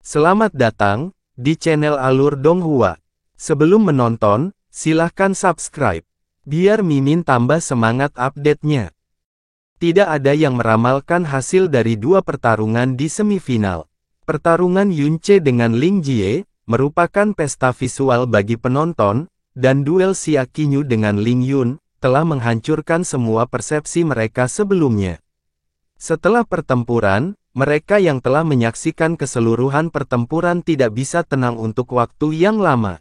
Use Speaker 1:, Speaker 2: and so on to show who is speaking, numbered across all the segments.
Speaker 1: Selamat datang di channel Alur Donghua. Sebelum menonton, silahkan subscribe, biar Mimin tambah semangat update-nya. Tidak ada yang meramalkan hasil dari dua pertarungan di semifinal. Pertarungan Yun Ce dengan Ling Jie merupakan pesta visual bagi penonton, dan duel Xia Qingyu dengan Ling Yun telah menghancurkan semua persepsi mereka sebelumnya. Setelah pertempuran, mereka yang telah menyaksikan keseluruhan pertempuran tidak bisa tenang untuk waktu yang lama.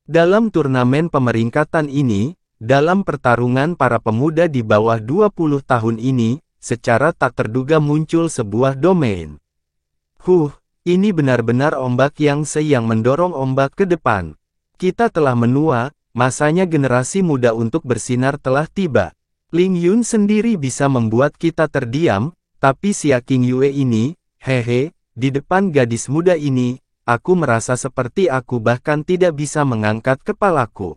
Speaker 1: Dalam turnamen pemeringkatan ini, dalam pertarungan para pemuda di bawah 20 tahun ini, secara tak terduga muncul sebuah domain. Ini benar-benar ombak yang mendorong ombak ke depan. Kita telah menua, masanya generasi muda untuk bersinar telah tiba. Ling Yun sendiri bisa membuat kita terdiam, tapi Xia Qingyu ini, di depan gadis muda ini, aku merasa seperti aku bahkan tidak bisa mengangkat kepalaku.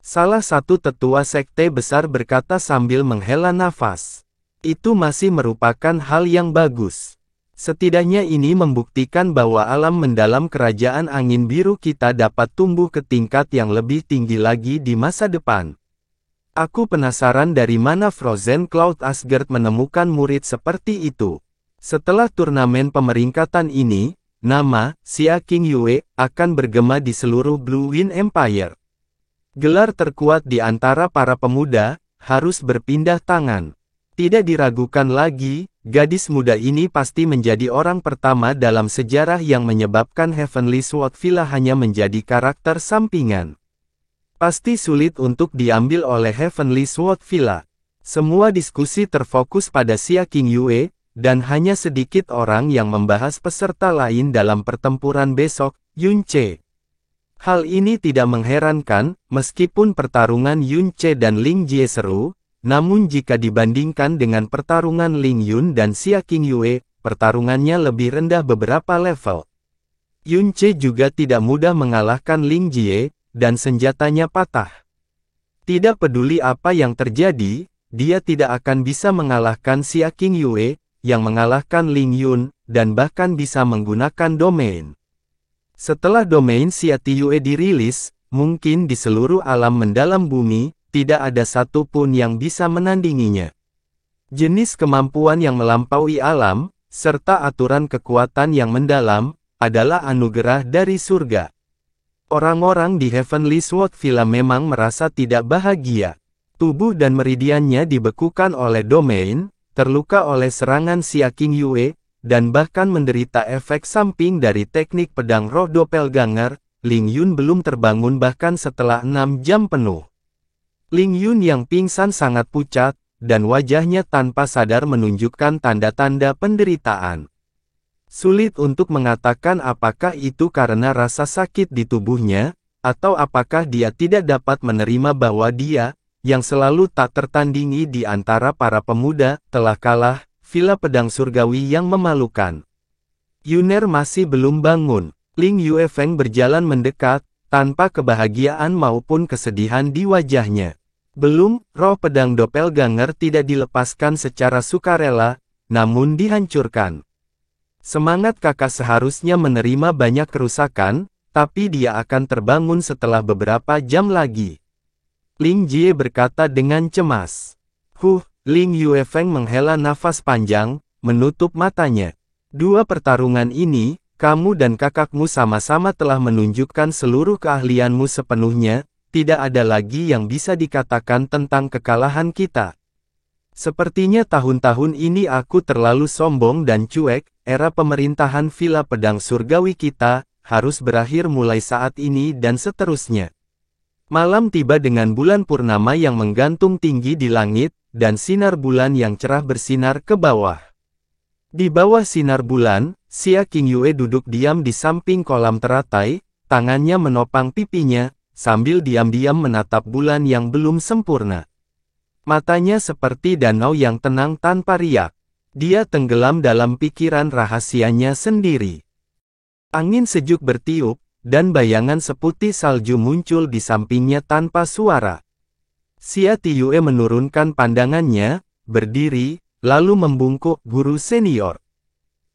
Speaker 1: Salah satu tetua sekte besar berkata sambil menghela nafas. Itu masih merupakan hal yang bagus. Setidaknya ini membuktikan bahwa alam mendalam kerajaan angin biru kita dapat tumbuh ke tingkat yang lebih tinggi lagi di masa depan. Aku penasaran dari mana Frozen Cloud Asgard menemukan murid seperti itu. Setelah turnamen pemeringkatan ini, nama Xia Qingyu akan bergema di seluruh Blue Wind Empire. Gelar terkuat di antara para pemuda harus berpindah tangan. Tidak diragukan lagi, gadis muda ini pasti menjadi orang pertama dalam sejarah yang menyebabkan Heavenly Sword Villa hanya menjadi karakter sampingan. Pasti sulit untuk diambil oleh Heavenly Sword Villa. Semua diskusi terfokus pada Xia Qingyu, dan hanya sedikit orang yang membahas peserta lain dalam pertempuran besok, Yun Ce. Hal ini tidak mengherankan, meskipun pertarungan Yun Ce dan Ling Jie seru, namun jika dibandingkan dengan pertarungan Ling Yun dan Xia Qingyu, pertarungannya lebih rendah beberapa level. Yun Ce juga tidak mudah mengalahkan Ling Jie, dan senjatanya patah. Tidak peduli apa yang terjadi, dia tidak akan bisa mengalahkan Xia Qingyu, yang mengalahkan Ling Yun, dan bahkan bisa menggunakan domain. Setelah domain Xia Qingyu dirilis, mungkin di seluruh alam mendalam bumi, tidak ada satu pun yang bisa menandinginya. Jenis kemampuan yang melampaui alam, serta aturan kekuatan yang mendalam, adalah anugerah dari surga. Orang-orang di Heavenly Sword Villa memang merasa tidak bahagia. Tubuh dan meridiannya dibekukan oleh domain, terluka oleh serangan Xia Qingyu, dan bahkan menderita efek samping dari teknik pedang roh doppelganger. Ling Yun belum terbangun bahkan setelah 6 jam penuh. Ling Yun yang pingsan sangat pucat, dan wajahnya tanpa sadar menunjukkan tanda-tanda penderitaan. Sulit untuk mengatakan apakah itu karena rasa sakit di tubuhnya, atau apakah dia tidak dapat menerima bahwa dia, yang selalu tak tertandingi di antara para pemuda, telah kalah. Villa pedang surgawi yang memalukan. Yuner masih belum bangun. Ling Yuefeng berjalan mendekat, tanpa kebahagiaan maupun kesedihan di wajahnya. Belum, roh pedang doppelganger tidak dilepaskan secara sukarela, namun dihancurkan. Semangat kakak seharusnya menerima banyak kerusakan, tapi dia akan terbangun setelah beberapa jam lagi. Ling Jie berkata dengan cemas. Ling Yuefeng menghela nafas panjang, menutup matanya. Dua pertarungan ini, kamu dan kakakmu sama-sama telah menunjukkan seluruh keahlianmu sepenuhnya, tidak ada lagi yang bisa dikatakan tentang kekalahan kita. Sepertinya tahun-tahun ini aku terlalu sombong dan cuek. Era pemerintahan Villa Pedang Surgawi kita harus berakhir mulai saat ini dan seterusnya. Malam tiba dengan bulan purnama yang menggantung tinggi di langit, dan sinar bulan yang cerah bersinar ke bawah. Di bawah sinar bulan, Xia Qingyu duduk diam di samping kolam teratai, tangannya menopang pipinya, sambil diam-diam menatap bulan yang belum sempurna. Matanya seperti danau yang tenang tanpa riak. Dia tenggelam dalam pikiran rahasianya sendiri. Angin sejuk bertiup, dan bayangan seputih salju muncul di sampingnya tanpa suara. Xia Qingyu menurunkan pandangannya, berdiri, lalu membungkuk guru senior.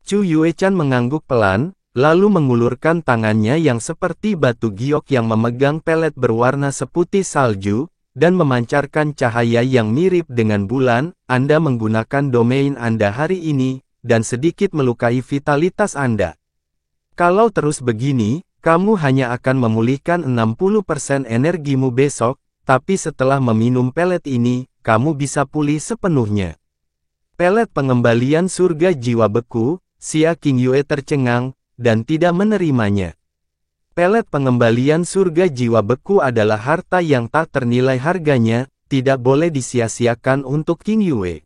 Speaker 1: Chu Yuechan mengangguk pelan, lalu mengulurkan tangannya yang seperti batu giok yang memegang pelet berwarna seputih salju, dan memancarkan cahaya yang mirip dengan bulan. Anda menggunakan domain Anda hari ini, dan sedikit melukai vitalitas Anda. Kalau terus begini, kamu hanya akan memulihkan 60% energimu besok, tapi setelah meminum pelet ini, kamu bisa pulih sepenuhnya. Pelet pengembalian surga jiwa beku, Xia Qingyue tercengang, dan tidak menerimanya. Pelet pengembalian surga jiwa beku adalah harta yang tak ternilai harganya, tidak boleh disia-siakan untuk Qingyue.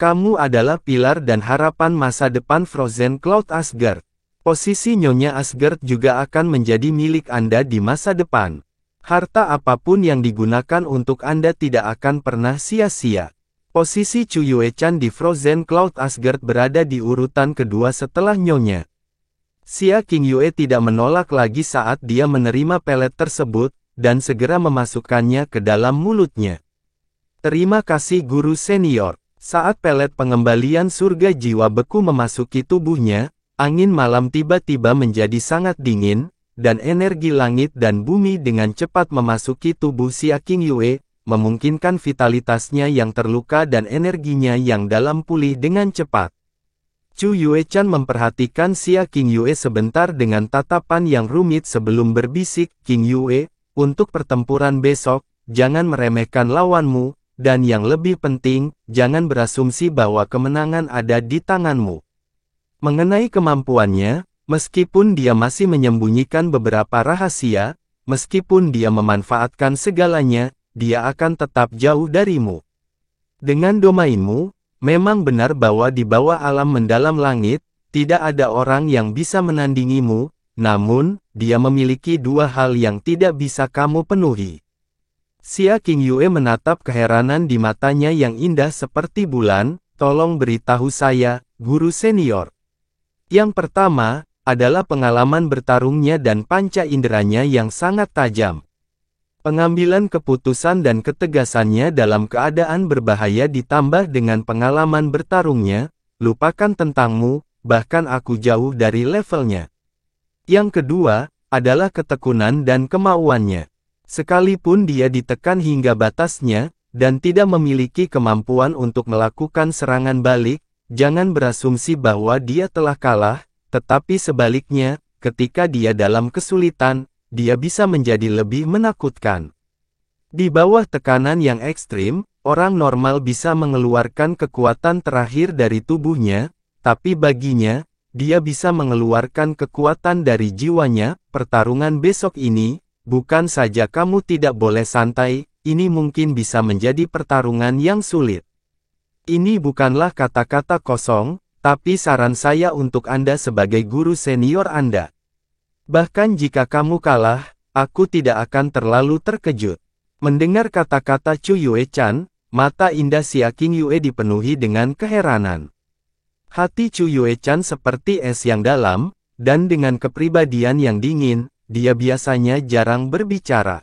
Speaker 1: Kamu adalah pilar dan harapan masa depan Frozen Cloud Asgard. Posisi Nyonya Asgard juga akan menjadi milik Anda di masa depan. Harta apapun yang digunakan untuk Anda tidak akan pernah sia-sia. Posisi Chu Yue-chan di Frozen Cloud Asgard berada di urutan kedua setelah Nyonya. Xia Qingyue tidak menolak lagi saat dia menerima pelet tersebut, dan segera memasukkannya ke dalam mulutnya. Terima kasih guru senior. Saat pelet pengembalian surga jiwa beku memasuki tubuhnya, angin malam tiba-tiba menjadi sangat dingin, dan energi langit dan bumi dengan cepat memasuki tubuh Xia Qingyue, memungkinkan vitalitasnya yang terluka dan energinya yang dalam pulih dengan cepat. Chu Yue-chan memperhatikan Xia Qingyue sebentar dengan tatapan yang rumit sebelum berbisik, "Qingyue, untuk pertempuran besok, jangan meremehkan lawanmu, dan yang lebih penting, jangan berasumsi bahwa kemenangan ada di tanganmu." Mengenai kemampuannya, meskipun dia masih menyembunyikan beberapa rahasia, meskipun dia memanfaatkan segalanya, dia akan tetap jauh darimu. Dengan domainmu, memang benar bahwa di bawah alam mendalam langit, tidak ada orang yang bisa menandingimu, namun, dia memiliki dua hal yang tidak bisa kamu penuhi. Xia Qingyue menatap keheranan di matanya yang indah seperti bulan. "Tolong beritahu saya, guru senior." Yang pertama, adalah pengalaman bertarungnya dan panca inderanya yang sangat tajam. Pengambilan keputusan dan ketegasannya dalam keadaan berbahaya ditambah dengan pengalaman bertarungnya, lupakan tentangmu, bahkan aku jauh dari levelnya. Yang kedua, adalah ketekunan dan kemauannya. Sekalipun dia ditekan hingga batasnya, dan tidak memiliki kemampuan untuk melakukan serangan balik, jangan berasumsi bahwa dia telah kalah, tetapi sebaliknya, ketika dia dalam kesulitan, dia bisa menjadi lebih menakutkan. Di bawah tekanan yang ekstrim, orang normal bisa mengeluarkan kekuatan terakhir dari tubuhnya, tapi baginya, dia bisa mengeluarkan kekuatan dari jiwanya. Pertarungan besok ini, bukan saja kamu tidak boleh santai, ini mungkin bisa menjadi pertarungan yang sulit. Ini bukanlah kata-kata kosong, tapi saran saya untuk Anda sebagai guru senior Anda. Bahkan jika kamu kalah, aku tidak akan terlalu terkejut. Mendengar kata-kata Chu Yue-chan, mata indah Xia Qingyue dipenuhi dengan keheranan. Hati Chu Yue-chan seperti es yang dalam, dan dengan kepribadian yang dingin, dia biasanya jarang berbicara.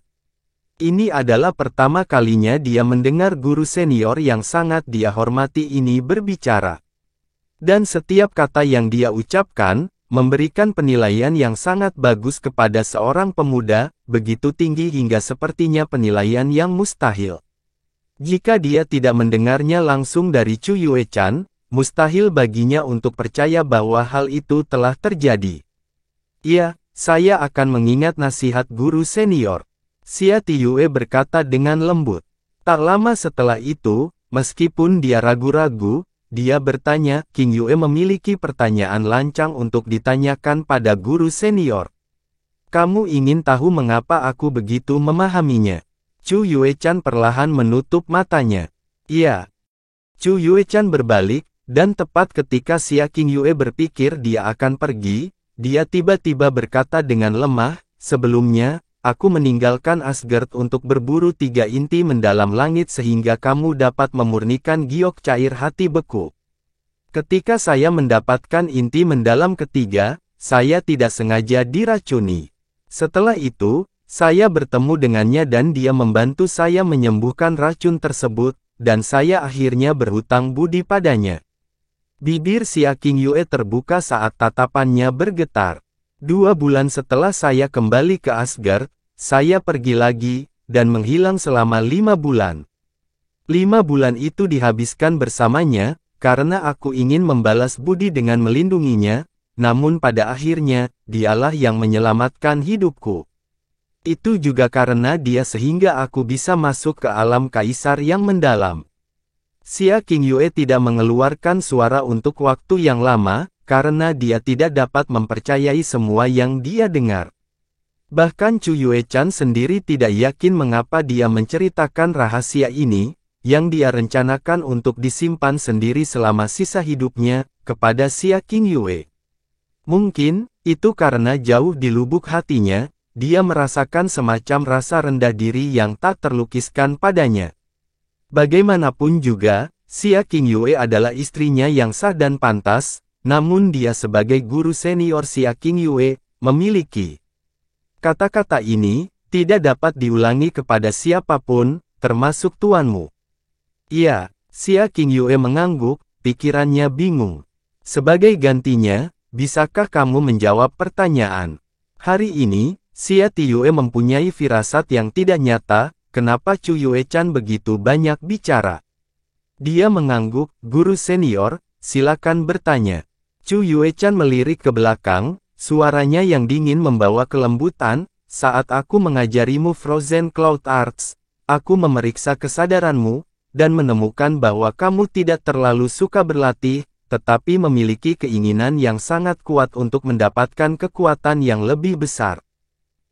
Speaker 1: Ini adalah pertama kalinya dia mendengar guru senior yang sangat dia hormati ini berbicara. Dan setiap kata yang dia ucapkan, memberikan penilaian yang sangat bagus kepada seorang pemuda, begitu tinggi hingga sepertinya penilaian yang mustahil. Jika dia tidak mendengarnya langsung dari Chu Yue-chan, mustahil baginya untuk percaya bahwa hal itu telah terjadi. "Iya, saya akan mengingat nasihat guru senior," Xia Qingyue berkata dengan lembut. Tak lama setelah itu, meskipun dia ragu-ragu, dia bertanya, "Qingyue memiliki pertanyaan lancang untuk ditanyakan pada guru senior. Kamu ingin tahu mengapa aku begitu memahaminya?" Chu Yue-chan perlahan menutup matanya. "Iya." Chu Yue-chan berbalik, dan tepat ketika Xia Qingyue berpikir dia akan pergi, dia tiba-tiba berkata dengan lemah, "Sebelumnya, aku meninggalkan Asgard untuk berburu 3 inti mendalam langit sehingga kamu dapat memurnikan giok cair hati beku. Ketika saya mendapatkan inti mendalam ketiga, saya tidak sengaja diracuni. Setelah itu, saya bertemu dengannya dan dia membantu saya menyembuhkan racun tersebut, dan saya akhirnya berhutang budi padanya. Bibir Xia Qingyue terbuka saat tatapannya bergetar. 2 bulan setelah saya kembali ke Asgard, saya pergi lagi, dan menghilang selama 5 bulan. 5 bulan itu dihabiskan bersamanya, karena aku ingin membalas budi dengan melindunginya, namun pada akhirnya, dialah yang menyelamatkan hidupku. Itu juga karena dia sehingga aku bisa masuk ke alam kaisar yang mendalam. Xia Qingyue tidak mengeluarkan suara untuk waktu yang lama, karena dia tidak dapat mempercayai semua yang dia dengar. Bahkan Chu Yuechan sendiri tidak yakin mengapa dia menceritakan rahasia ini, yang dia rencanakan untuk disimpan sendiri selama sisa hidupnya, kepada Xia Qingyue. Mungkin, itu karena jauh di lubuk hatinya, dia merasakan semacam rasa rendah diri yang tak terlukiskan padanya. Bagaimanapun juga, Xia Qingyue adalah istrinya yang sah dan pantas, namun dia sebagai guru senior Xia Qingyue, memiliki. Kata-kata ini, tidak dapat diulangi kepada siapapun, termasuk tuanmu. Iya, Xia Qingyue mengangguk, pikirannya bingung. Sebagai gantinya, bisakah kamu menjawab pertanyaan? Hari ini, Xia Tiyue mempunyai firasat yang tidak nyata, kenapa Chu Yuechan begitu banyak bicara? Dia mengangguk, guru senior, silakan bertanya. Chu Yuechan melirik ke belakang, suaranya yang dingin membawa kelembutan, saat aku mengajarimu Frozen Cloud Arts, aku memeriksa kesadaranmu, dan menemukan bahwa kamu tidak terlalu suka berlatih, tetapi memiliki keinginan yang sangat kuat untuk mendapatkan kekuatan yang lebih besar.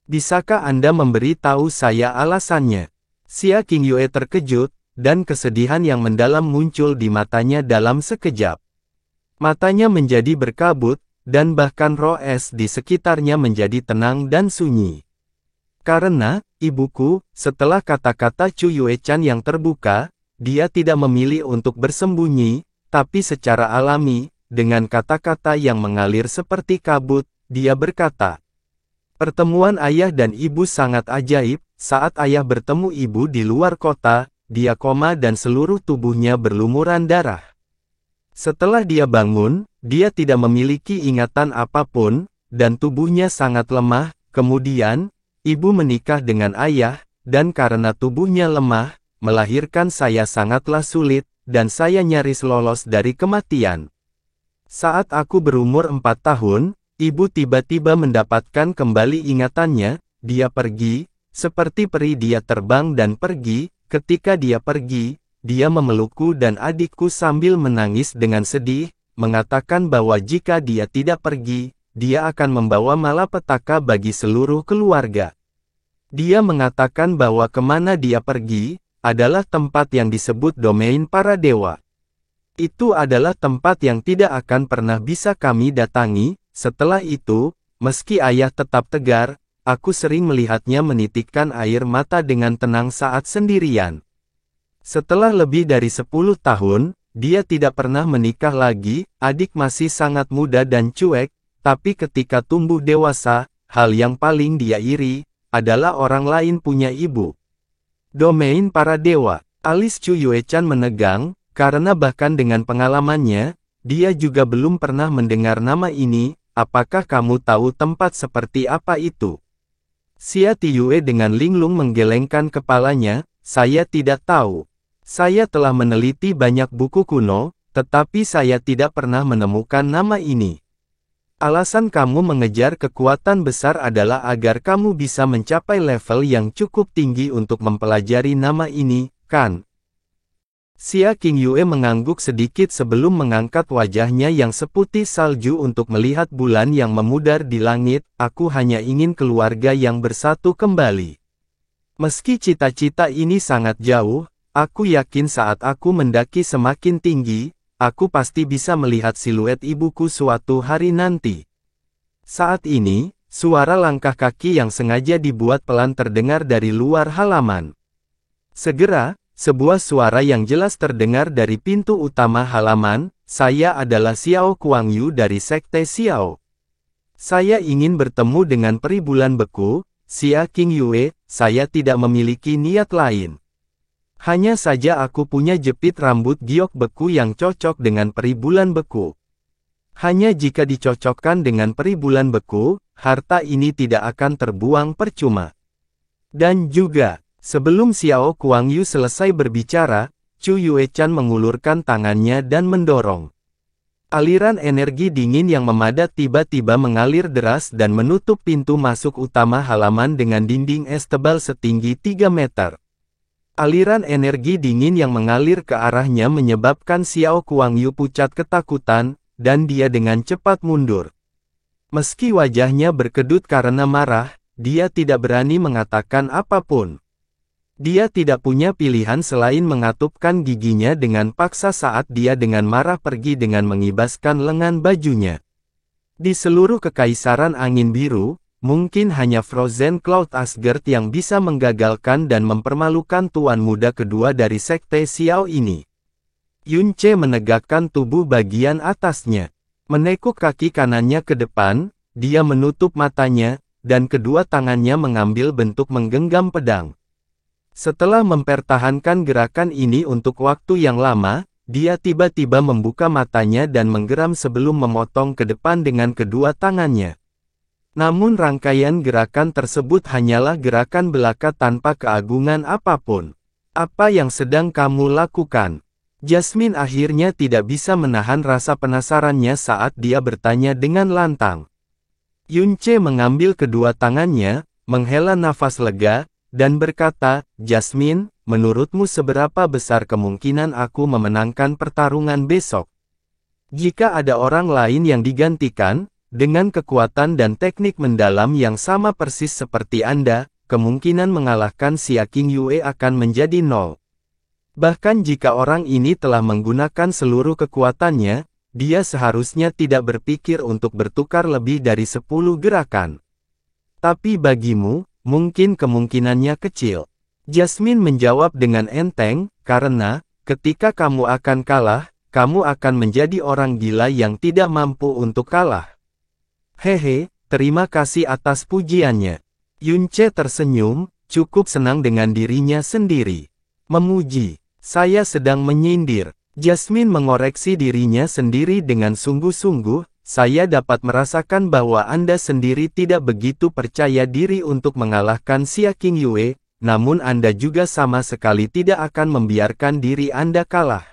Speaker 1: Bisakah Anda memberi tahu saya alasannya? Xia Qingyue terkejut, dan kesedihan yang mendalam muncul di matanya dalam sekejap. Matanya menjadi berkabut, dan bahkan roh es di sekitarnya menjadi tenang dan sunyi. Karena, ibuku, setelah kata-kata Chu Yuechan yang terbuka, dia tidak memilih untuk bersembunyi, tapi secara alami, dengan kata-kata yang mengalir seperti kabut, dia berkata, pertemuan ayah dan ibu sangat ajaib. Saat ayah bertemu ibu di luar kota, dia koma dan seluruh tubuhnya berlumuran darah. Setelah dia bangun, dia tidak memiliki ingatan apapun, dan tubuhnya sangat lemah. Kemudian, ibu menikah dengan ayah, dan karena tubuhnya lemah, melahirkan saya sangatlah sulit, dan saya nyaris lolos dari kematian. Saat aku berumur 4 tahun, ibu tiba-tiba mendapatkan kembali ingatannya, dia pergi. Seperti peri dia terbang dan pergi, ketika dia pergi, dia memelukku dan adikku sambil menangis dengan sedih, mengatakan bahwa jika dia tidak pergi, dia akan membawa malapetaka bagi seluruh keluarga. Dia mengatakan bahwa kemana dia pergi, adalah tempat yang disebut domain para dewa. Itu adalah tempat yang tidak akan pernah bisa kami datangi. Setelah itu, meski ayah tetap tegar, aku sering melihatnya menitikkan air mata dengan tenang saat sendirian. Setelah lebih dari 10 tahun, dia tidak pernah menikah lagi, adik masih sangat muda dan cuek, tapi ketika tumbuh dewasa, hal yang paling dia iri, adalah orang lain punya ibu. Domain para dewa, alis Chu Yuechan menegang, karena bahkan dengan pengalamannya, dia juga belum pernah mendengar nama ini. Apakah kamu tahu tempat seperti apa itu? Xia Tiyue dengan linglung menggelengkan kepalanya, saya tidak tahu. Saya telah meneliti banyak buku kuno, tetapi saya tidak pernah menemukan nama ini. Alasan kamu mengejar kekuatan besar adalah agar kamu bisa mencapai level yang cukup tinggi untuk mempelajari nama ini, kan? Xia Qingyue mengangguk sedikit sebelum mengangkat wajahnya yang seputih salju untuk melihat bulan yang memudar di langit. Aku hanya ingin keluarga yang bersatu kembali. Meski cita-cita ini sangat jauh, aku yakin saat aku mendaki semakin tinggi, aku pasti bisa melihat siluet ibuku suatu hari nanti. Saat ini, suara langkah kaki yang sengaja dibuat pelan terdengar dari luar halaman. Segera, sebuah suara yang jelas terdengar dari pintu utama halaman. Saya adalah Xiao Kuangyu dari Sekte Xiao. Saya ingin bertemu dengan peri bulan beku, Xia Qingyue. Saya tidak memiliki niat lain. Hanya saja aku punya jepit rambut giok beku yang cocok dengan peri bulan beku. Hanya jika dicocokkan dengan peri bulan beku, harta ini tidak akan terbuang percuma. Dan juga, sebelum Xiao Kuangyu selesai berbicara, Chu Yuechan mengulurkan tangannya dan mendorong. Aliran energi dingin yang memadat tiba-tiba mengalir deras dan menutup pintu masuk utama halaman dengan dinding es tebal setinggi 3 meter. Aliran energi dingin yang mengalir ke arahnya menyebabkan Xiao Kuangyu pucat ketakutan, dan dia dengan cepat mundur. Meski wajahnya berkedut karena marah, dia tidak berani mengatakan apapun. Dia tidak punya pilihan selain mengatupkan giginya dengan paksa saat dia dengan marah pergi dengan mengibaskan lengan bajunya. Di seluruh kekaisaran angin biru, mungkin hanya Frozen Cloud Asgard yang bisa menggagalkan dan mempermalukan tuan muda kedua dari sekte Xiao ini. Yunce menegakkan tubuh bagian atasnya. Menekuk kaki kanannya ke depan, dia menutup matanya, dan kedua tangannya mengambil bentuk menggenggam pedang. Setelah mempertahankan gerakan ini untuk waktu yang lama, dia tiba-tiba membuka matanya dan menggeram sebelum memotong ke depan dengan kedua tangannya. Namun rangkaian gerakan tersebut hanyalah gerakan belaka tanpa keagungan apapun. Apa yang sedang kamu lakukan? Jasmine akhirnya tidak bisa menahan rasa penasarannya saat dia bertanya dengan lantang. Yunce mengambil kedua tangannya, menghela nafas lega, dan berkata, "Jasmine, menurutmu seberapa besar kemungkinan aku memenangkan pertarungan besok? Jika ada orang lain yang digantikan, dengan kekuatan dan teknik mendalam yang sama persis seperti Anda, kemungkinan mengalahkan Xia King Yue akan menjadi 0. Bahkan jika orang ini telah menggunakan seluruh kekuatannya, dia seharusnya tidak berpikir untuk bertukar lebih dari 10 gerakan. Tapi bagimu, mungkin kemungkinannya kecil." Jasmine menjawab dengan enteng, "Karena, ketika kamu akan kalah, kamu akan menjadi orang gila yang tidak mampu untuk kalah." "Hehe, terima kasih atas pujiannya." Yunce tersenyum, cukup senang dengan dirinya sendiri. "Memuji, saya sedang menyindir." Jasmine mengoreksi dirinya sendiri dengan sungguh-sungguh, "Saya dapat merasakan bahwa Anda sendiri tidak begitu percaya diri untuk mengalahkan Xia King Yue, namun Anda juga sama sekali tidak akan membiarkan diri Anda kalah.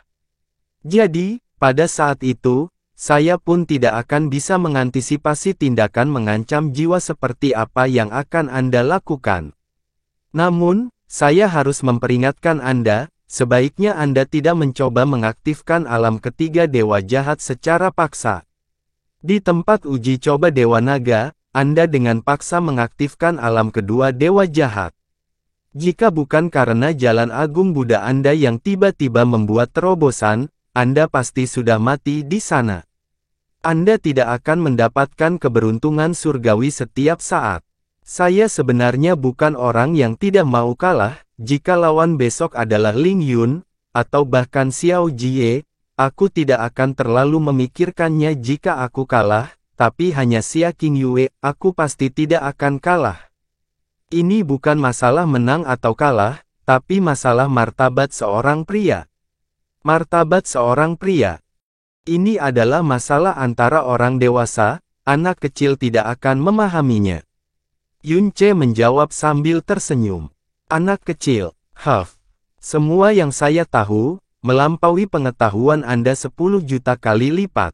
Speaker 1: Jadi, pada saat itu, saya pun tidak akan bisa mengantisipasi tindakan mengancam jiwa seperti apa yang akan Anda lakukan. Namun, saya harus memperingatkan Anda, sebaiknya Anda tidak mencoba mengaktifkan alam ketiga Dewa Jahat secara paksa. Di tempat uji coba Dewa Naga, Anda dengan paksa mengaktifkan alam kedua Dewa Jahat. Jika bukan karena jalan agung Buddha Anda yang tiba-tiba membuat terobosan, Anda pasti sudah mati di sana. Anda tidak akan mendapatkan keberuntungan surgawi setiap saat. Saya sebenarnya bukan orang yang tidak mau kalah, jika lawan besok adalah Ling Yun, atau bahkan Xiao Jie, aku tidak akan terlalu memikirkannya jika aku kalah, tapi hanya Xia King Yue, aku pasti tidak akan kalah. Ini bukan masalah menang atau kalah, tapi masalah martabat seorang pria. Martabat seorang pria. Ini adalah masalah antara orang dewasa, anak kecil tidak akan memahaminya. Yunce menjawab sambil tersenyum. Anak kecil, Huff. Semua yang saya tahu, melampaui pengetahuan Anda 10 juta kali lipat.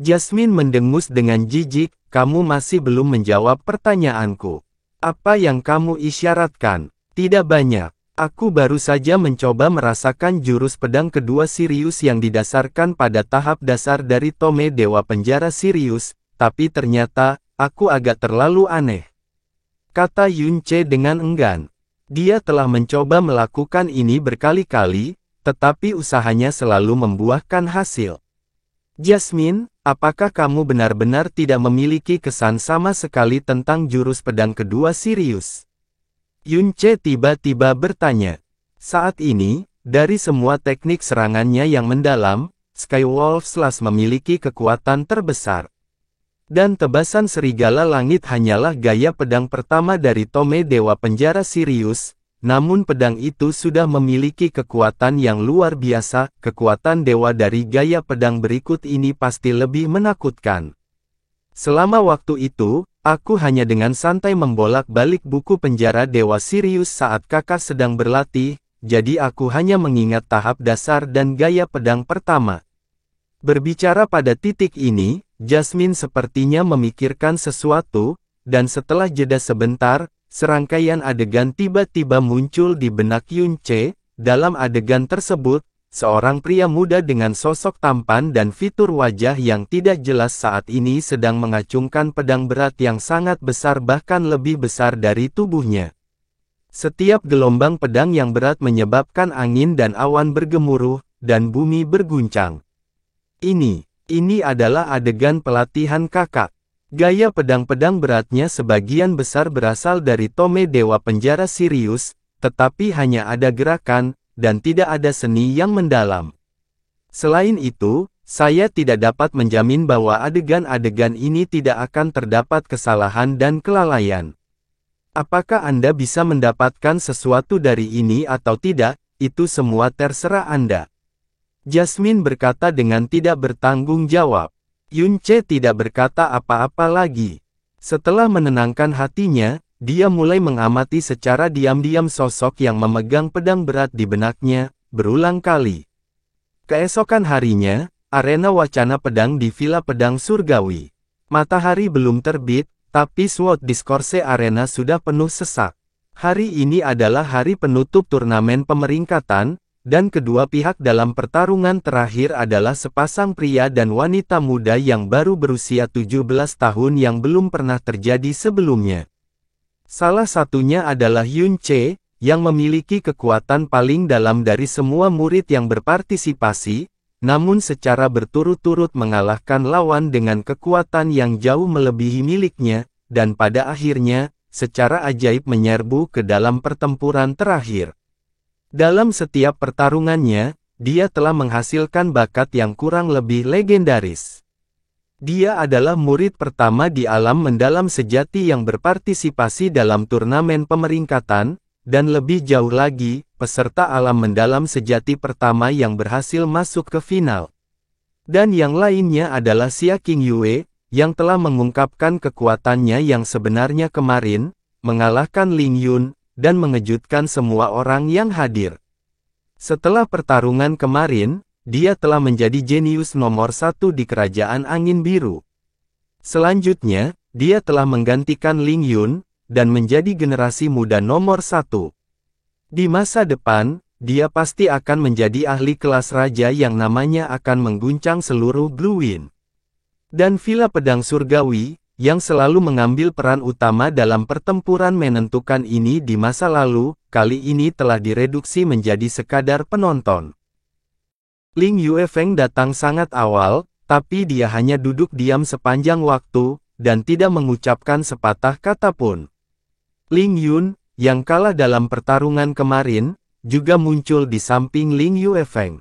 Speaker 1: Jasmine mendengus dengan jijik, "Kamu masih belum menjawab pertanyaanku. Apa yang kamu isyaratkan?" "Tidak banyak. Aku baru saja mencoba merasakan jurus pedang kedua Sirius yang didasarkan pada tahap dasar dari Tome Dewa Penjara Sirius, tapi ternyata, aku agak terlalu aneh," kata Yunce dengan enggan. Dia telah mencoba melakukan ini berkali-kali, tetapi usahanya selalu membuahkan hasil. "Jasmine, apakah kamu benar-benar tidak memiliki kesan sama sekali tentang jurus pedang kedua Sirius?" Yunce tiba-tiba bertanya. Saat ini, dari semua teknik serangannya yang mendalam, Skywolf Slash memiliki kekuatan terbesar. Dan tebasan serigala langit hanyalah gaya pedang pertama dari Tome Dewa Penjara Sirius, namun pedang itu sudah memiliki kekuatan yang luar biasa. Kekuatan dewa dari gaya pedang berikut ini pasti lebih menakutkan. Selama waktu itu, aku hanya dengan santai membolak-balik buku penjara Dewa Sirius saat kakak sedang berlatih, jadi aku hanya mengingat tahap dasar dan gaya pedang pertama. Berbicara pada titik ini, Jasmine sepertinya memikirkan sesuatu, dan setelah jeda sebentar, serangkaian adegan tiba-tiba muncul di benak Yunce. Dalam adegan tersebut, seorang pria muda dengan sosok tampan dan fitur wajah yang tidak jelas saat ini sedang mengacungkan pedang berat yang sangat besar, bahkan lebih besar dari tubuhnya. Setiap gelombang pedang yang berat menyebabkan angin dan awan bergemuruh, dan bumi berguncang. Ini adalah adegan pelatihan kakak. Gaya pedang-pedang beratnya sebagian besar berasal dari tome Dewa Penjara Sirius, tetapi hanya ada gerakan, dan tidak ada seni yang mendalam. Selain itu, saya tidak dapat menjamin bahwa adegan-adegan ini tidak akan terdapat kesalahan dan kelalaian. Apakah Anda bisa mendapatkan sesuatu dari ini atau tidak, itu semua terserah Anda. Jasmine berkata dengan tidak bertanggung jawab. Yunce tidak berkata apa-apa lagi. Setelah menenangkan hatinya, dia mulai mengamati secara diam-diam sosok yang memegang pedang berat di benaknya, berulang kali. Keesokan harinya, arena wacana pedang di Villa Pedang Surgawi. Matahari belum terbit, tapi Sword Discourse Arena sudah penuh sesak. Hari ini adalah hari penutup turnamen pemeringkatan, dan kedua pihak dalam pertarungan terakhir adalah sepasang pria dan wanita muda yang baru berusia 17 tahun yang belum pernah terjadi sebelumnya. Salah satunya adalah Yunce, yang memiliki kekuatan paling dalam dari semua murid yang berpartisipasi, namun secara berturut-turut mengalahkan lawan dengan kekuatan yang jauh melebihi miliknya, dan pada akhirnya, secara ajaib menyerbu ke dalam pertempuran terakhir. Dalam setiap pertarungannya, dia telah menghasilkan bakat yang kurang lebih legendaris. Dia adalah murid pertama di alam mendalam sejati yang berpartisipasi dalam turnamen pemeringkatan, dan lebih jauh lagi, peserta alam mendalam sejati pertama yang berhasil masuk ke final. Dan yang lainnya adalah Xia Qingyue, yang telah mengungkapkan kekuatannya yang sebenarnya kemarin, mengalahkan Ling Yun, dan mengejutkan semua orang yang hadir. Setelah pertarungan kemarin, dia telah menjadi jenius nomor 1 di Kerajaan Angin Biru. Selanjutnya, dia telah menggantikan Ling Yun, dan menjadi generasi muda nomor 1. Di masa depan, dia pasti akan menjadi ahli kelas raja yang namanya akan mengguncang seluruh Blue Wind. Dan Villa Pedang Surgawi, yang selalu mengambil peran utama dalam pertempuran menentukan ini di masa lalu, kali ini telah direduksi menjadi sekadar penonton. Ling Yuefeng datang sangat awal, tapi dia hanya duduk diam sepanjang waktu, dan tidak mengucapkan sepatah kata pun. Ling Yun, yang kalah dalam pertarungan kemarin, juga muncul di samping Ling Yuefeng.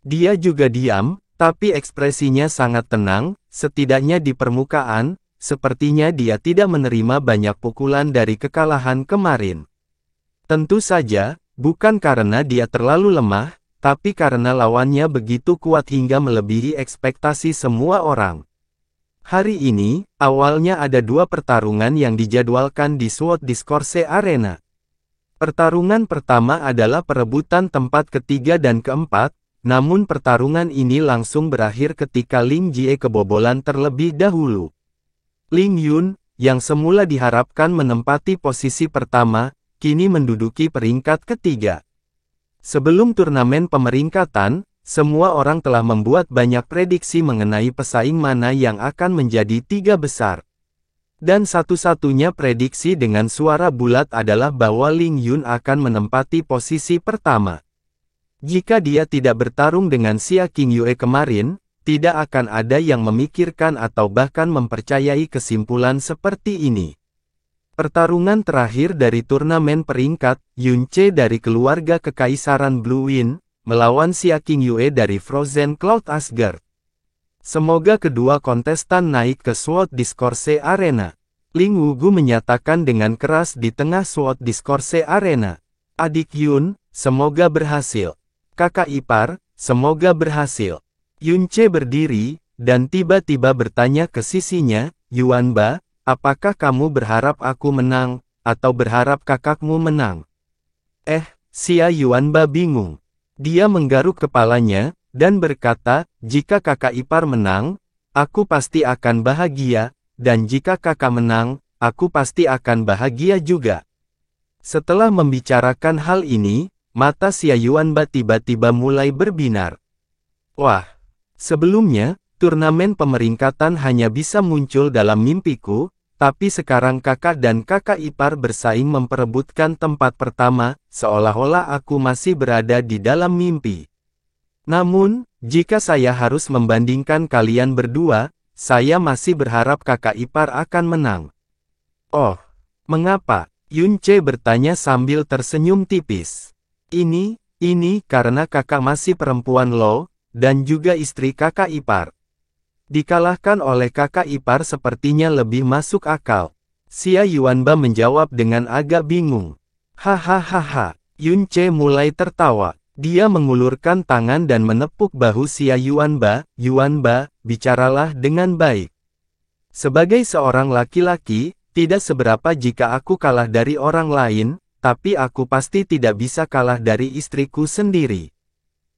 Speaker 1: Dia juga diam, tapi ekspresinya sangat tenang, setidaknya di permukaan, sepertinya dia tidak menerima banyak pukulan dari kekalahan kemarin. Tentu saja, bukan karena dia terlalu lemah, tapi karena lawannya begitu kuat hingga melebihi ekspektasi semua orang. Hari ini, awalnya ada 2 pertarungan yang dijadwalkan di Sword Discourse Arena. Pertarungan pertama adalah perebutan tempat ketiga dan keempat, namun pertarungan ini langsung berakhir ketika Ling Jie kebobolan terlebih dahulu. Ling Yun, yang semula diharapkan menempati posisi pertama, kini menduduki peringkat ketiga. Sebelum turnamen pemeringkatan, semua orang telah membuat banyak prediksi mengenai pesaing mana yang akan menjadi 3 besar. Dan satu-satunya prediksi dengan suara bulat adalah bahwa Ling Yun akan menempati posisi pertama. Jika dia tidak bertarung dengan Xia Qingyue kemarin, tidak akan ada yang memikirkan atau bahkan mempercayai kesimpulan seperti ini. Pertarungan terakhir dari turnamen peringkat, Yunce dari keluarga Kekaisaran Blue Wind, melawan Xia Qingyue dari Frozen Cloud Asgard. Semoga kedua kontestan naik ke Sword Discourse Arena. Ling Wugu menyatakan dengan keras di tengah Sword Discourse Arena. Adik Yun, semoga berhasil. Kakak ipar, semoga berhasil. Yunce berdiri, dan tiba-tiba bertanya ke sisinya, Yuanba, apakah kamu berharap aku menang, atau berharap kakakmu menang? Xia Yuanba bingung. Dia menggaruk kepalanya, dan berkata, jika kakak ipar menang, aku pasti akan bahagia, dan jika kakak menang, aku pasti akan bahagia juga. Setelah membicarakan hal ini, mata Xia Yuanba tiba-tiba mulai berbinar. Wah, sebelumnya, turnamen pemeringkatan hanya bisa muncul dalam mimpiku, tapi sekarang kakak dan kakak ipar bersaing memperebutkan tempat pertama, seolah-olah aku masih berada di dalam mimpi. Namun, jika saya harus membandingkan kalian berdua, saya masih berharap kakak ipar akan menang. Oh, mengapa? Yunce bertanya sambil tersenyum tipis. Ini karena kakak masih perempuan loh, dan juga istri kakak ipar. Dikalahkan oleh kakak ipar sepertinya lebih masuk akal. Xia Yuanba menjawab dengan agak bingung. Hahaha, Yunce mulai tertawa. Dia mengulurkan tangan dan menepuk bahu Xia Yuanba. Yuanba, bicaralah dengan baik. Sebagai seorang laki-laki, tidak seberapa jika aku kalah dari orang lain, tapi aku pasti tidak bisa kalah dari istriku sendiri.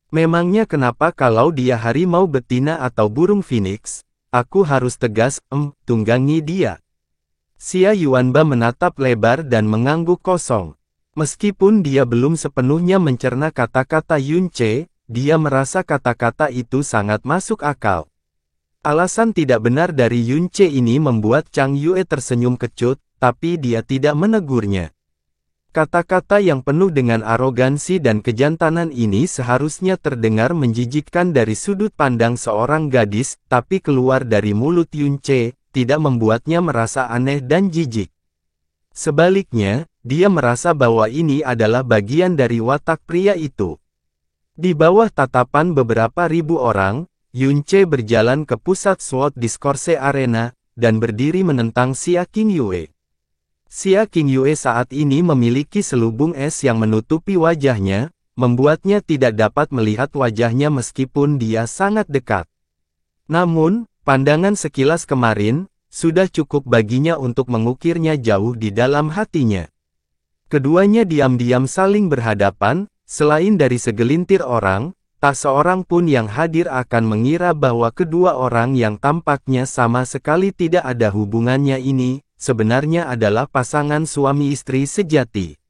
Speaker 1: Memangnya kenapa kalau dia harimau betina atau burung phoenix, aku harus tegas, tunggangi dia. Xia Yuanba menatap lebar dan mengangguk kosong. Meskipun dia belum sepenuhnya mencerna kata-kata Yunce, dia merasa kata-kata itu sangat masuk akal. Alasan tidak benar dari Yunce ini membuat Chang Yue tersenyum kecut, tapi dia tidak menegurnya. Kata-kata yang penuh dengan arogansi dan kejantanan ini seharusnya terdengar menjijikkan dari sudut pandang seorang gadis, tapi keluar dari mulut Yunce, tidak membuatnya merasa aneh dan jijik. Sebaliknya, dia merasa bahwa ini adalah bagian dari watak pria itu. Di bawah tatapan beberapa ribu orang, Yunce berjalan ke pusat SWOT Discourse Arena, dan berdiri menentang Xia Qingyue. Xia Qingyue saat ini memiliki selubung es yang menutupi wajahnya, membuatnya tidak dapat melihat wajahnya meskipun dia sangat dekat. Namun, pandangan sekilas kemarin, sudah cukup baginya untuk mengukirnya jauh di dalam hatinya. Keduanya diam-diam saling berhadapan, selain dari segelintir orang, tak seorang pun yang hadir akan mengira bahwa kedua orang yang tampaknya sama sekali tidak ada hubungannya ini, sebenarnya adalah pasangan suami istri sejati.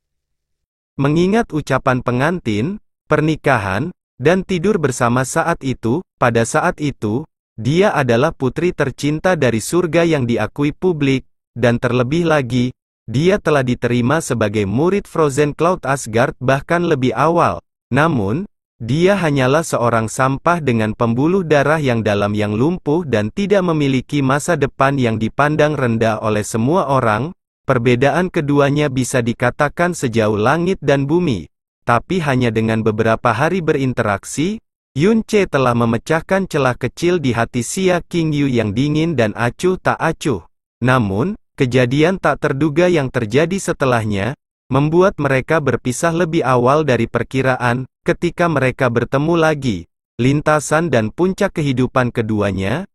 Speaker 1: Mengingat ucapan pengantin, pernikahan, dan tidur bersama saat itu, pada saat itu, dia adalah putri tercinta dari surga yang diakui publik, dan terlebih lagi, dia telah diterima sebagai murid Frozen Cloud Asgard bahkan lebih awal. Namun, dia hanyalah seorang sampah dengan pembuluh darah yang dalam yang lumpuh dan tidak memiliki masa depan yang dipandang rendah oleh semua orang. Perbedaan keduanya bisa dikatakan sejauh langit dan bumi. Tapi hanya dengan beberapa hari berinteraksi, Yunce telah memecahkan celah kecil di hati Xia Qingyu yang dingin dan acuh tak acuh. Namun, kejadian tak terduga yang terjadi setelahnya, membuat mereka berpisah lebih awal dari perkiraan. Ketika mereka bertemu lagi, lintasan dan puncak kehidupan keduanya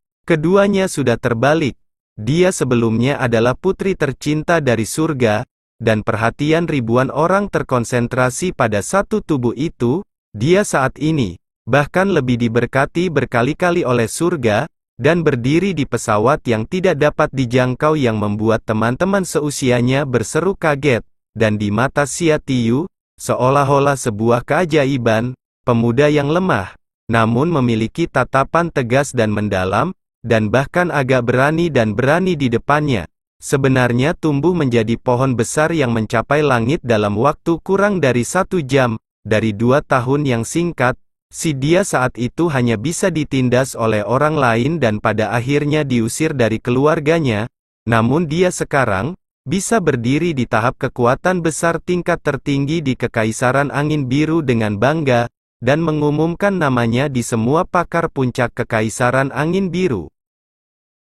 Speaker 1: sudah terbalik. Dia sebelumnya adalah putri tercinta dari surga, dan perhatian ribuan orang terkonsentrasi pada satu tubuh itu. Dia saat ini, bahkan lebih diberkati berkali-kali oleh surga, dan berdiri di pesawat yang tidak dapat dijangkau yang membuat teman-teman seusianya berseru kaget, dan di mata Xia Tiyu, seolah-olah sebuah keajaiban, pemuda yang lemah, namun memiliki tatapan tegas dan mendalam, dan bahkan agak berani di depannya. Sebenarnya tumbuh menjadi pohon besar yang mencapai langit dalam waktu kurang dari 1 jam, dari 2 tahun yang singkat, si dia saat itu hanya bisa ditindas oleh orang lain dan pada akhirnya diusir dari keluarganya, namun dia sekarang, bisa berdiri di tahap kekuatan besar tingkat tertinggi di Kekaisaran Angin Biru dengan bangga, dan mengumumkan namanya di semua pakar puncak Kekaisaran Angin Biru.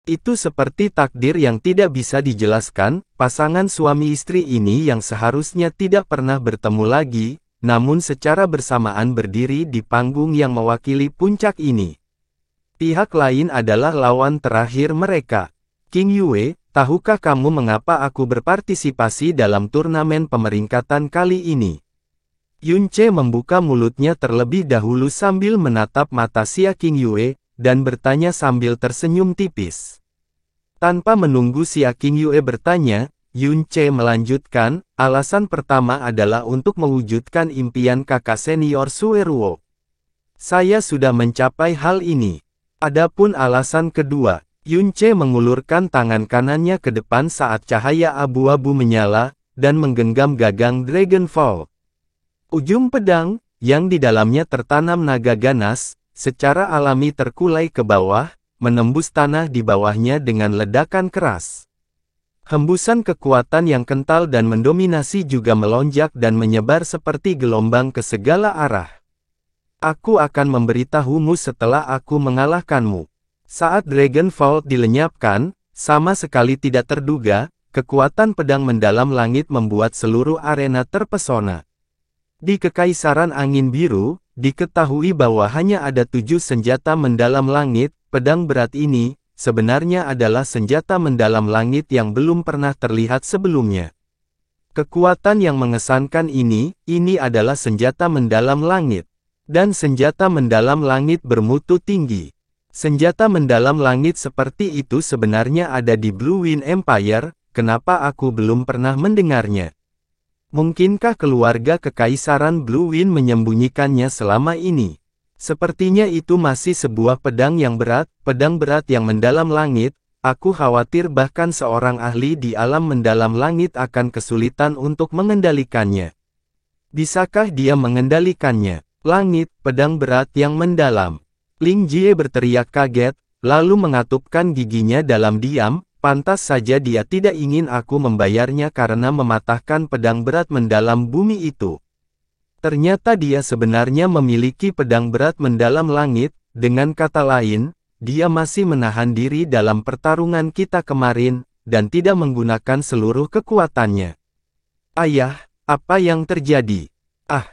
Speaker 1: Itu seperti takdir yang tidak bisa dijelaskan, pasangan suami istri ini yang seharusnya tidak pernah bertemu lagi, namun secara bersamaan berdiri di panggung yang mewakili puncak ini. Pihak lain adalah lawan terakhir mereka. King Yue, tahukah kamu mengapa aku berpartisipasi dalam turnamen pemeringkatan kali ini? Yun Ce membuka mulutnya terlebih dahulu sambil menatap mata Xia King Yue, dan bertanya sambil tersenyum tipis. Tanpa menunggu Xia King Yue bertanya, Yun Ce melanjutkan, alasan pertama adalah untuk mewujudkan impian kakak senior Sueruo. Saya sudah mencapai hal ini. Adapun alasan kedua, Yun Ce mengulurkan tangan kanannya ke depan saat cahaya abu-abu menyala, dan menggenggam gagang Dragonfall. Ujung pedang, yang di dalamnya tertanam naga ganas, secara alami terkulai ke bawah, menembus tanah di bawahnya dengan ledakan keras. Hembusan kekuatan yang kental dan mendominasi juga melonjak dan menyebar seperti gelombang ke segala arah. Aku akan memberitahumu setelah aku mengalahkanmu. Saat Dragonfall dilenyapkan, sama sekali tidak terduga, kekuatan pedang mendalam langit membuat seluruh arena terpesona. Di Kekaisaran Angin Biru, diketahui bahwa hanya ada 7 senjata mendalam langit. Pedang berat ini, sebenarnya adalah senjata mendalam langit yang belum pernah terlihat sebelumnya. Kekuatan yang mengesankan ini adalah senjata mendalam langit. Dan senjata mendalam langit bermutu tinggi. Senjata mendalam langit seperti itu sebenarnya ada di Blue Wind Empire, kenapa aku belum pernah mendengarnya? Mungkinkah keluarga Kekaisaran Blue Wind menyembunyikannya selama ini? Sepertinya itu masih sebuah pedang yang berat yang mendalam langit. Aku khawatir bahkan seorang ahli di alam mendalam langit akan kesulitan untuk mengendalikannya. Bisakah dia mengendalikannya? Langit, pedang berat yang mendalam. Ling Jie berteriak kaget, lalu mengatupkan giginya dalam diam, pantas saja dia tidak ingin aku membayarnya karena mematahkan pedang berat mendalam bumi itu. Ternyata dia sebenarnya memiliki pedang berat mendalam langit, dengan kata lain, dia masih menahan diri dalam pertarungan kita kemarin, dan tidak menggunakan seluruh kekuatannya. Ayah, apa yang terjadi? Ah,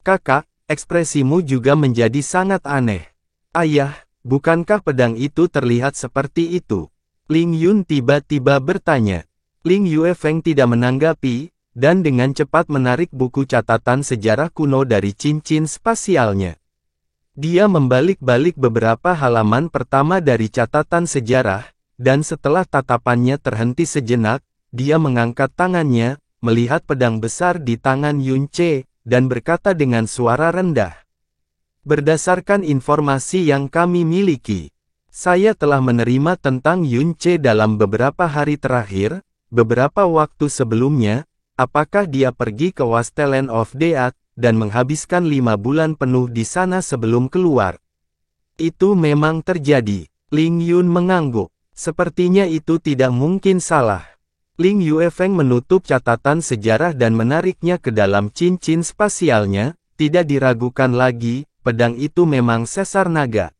Speaker 1: kakak, ekspresimu juga menjadi sangat aneh. Ayah, bukankah pedang itu terlihat seperti itu? Ling Yun tiba-tiba bertanya. Ling Yuefeng tidak menanggapi, dan dengan cepat menarik buku catatan sejarah kuno dari cincin spasialnya. Dia membalik-balik beberapa halaman pertama dari catatan sejarah, dan setelah tatapannya terhenti sejenak, dia mengangkat tangannya, melihat pedang besar di tangan Yun Ce, dan berkata dengan suara rendah. Berdasarkan informasi yang kami miliki, saya telah menerima tentang Yun Ce dalam beberapa hari terakhir, beberapa waktu sebelumnya, apakah dia pergi ke Wasteland of Death, dan menghabiskan 5 bulan penuh di sana sebelum keluar. Itu memang terjadi. Ling Yun mengangguk. Sepertinya itu tidak mungkin salah. Ling Yuefeng menutup catatan sejarah dan menariknya ke dalam cincin spasialnya, tidak diragukan lagi, pedang itu memang sesar naga.